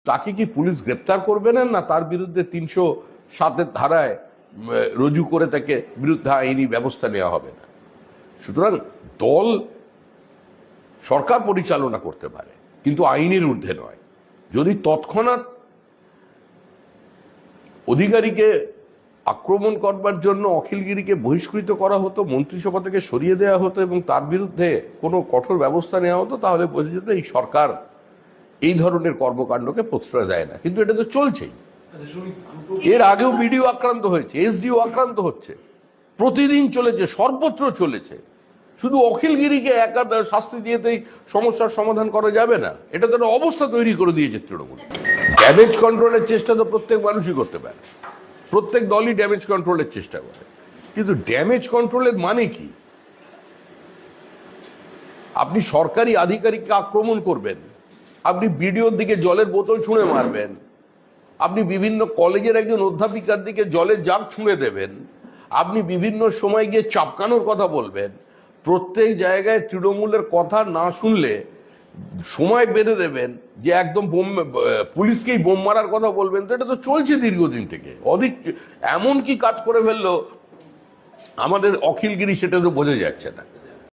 তাকে কি পুলিশ গ্রেপ্তার করবে না তার বিরুদ্ধে ৩০৭-এর ধারায় রুজু করে তাকে বিরুদ্ধে আইনি ব্যবস্থা নেওয়া হবে না? সুতরাং দল সরকার পরিচালনা করতে পারে, কিন্তু আইনের ঊর্ধ্বে নয়। যদি তৎক্ষণাৎ অধিকারীকে আক্রমণ করবার জন্য অখিলগিরিকে বহিষ্কৃত করা হতো, মন্ত্রিসভা থেকে সরিয়ে দেওয়া হতো এবং তার বিরুদ্ধে কোনো কঠোর ব্যবস্থা নেওয়া হতো, তাহলে বোঝা যেত এই সরকার এই ধরনের কর্মকাণ্ডকে প্রশ্রয় দেয় না। কিন্তু এটা তো চলছেই। এর আগেও বিডিও আক্রান্ত হয়েছে, এসডিও আক্রান্ত হচ্ছে, প্রতিদিন চলেছে, সর্বত্র চলেছে। শুধু অখিলগিরিকে একা শাস্তি দিয়েতেই সমস্যার সমাধান করা যাবে না। এটা তো একটা অবস্থা তৈরি করে দিয়েছে তৃণমূল। ড্যামেজ কন্ট্রোলের চেষ্টা তো প্রত্যেক মানুষই করতে পারে, প্রত্যেক দলই ড্যামেজ কন্ট্রোলের চেষ্টা করে, কিন্তু ড্যামেজ কন্ট্রোলের মানে কি? আপনি সরকারি আধিকারিককে আক্রমণ করবেন, আপনি বিডিওর দিকে জলের বোতল ছুঁড়ে মারবেন, আপনি বিভিন্ন কলেজের একজন অধ্যাপিকার দিকে জলের জাগ ছুঁড়ে দেবেন, আপনি বিভিন্ন সময় গিয়ে চাপকানোর কথা বলবেন, প্রত্যেক জায়গায় তৃণমূলের কথা না শুনলে সময় বেঁধে দেবেন যে একদম পুলিশকেই বোম মারার কথা বলবেন। তো এটা তো চলছে দীর্ঘদিন থেকে। এমন কি কাজ করে ফেললো আমাদের অখিলগিরি, সেটা তো বোঝা যাচ্ছে না।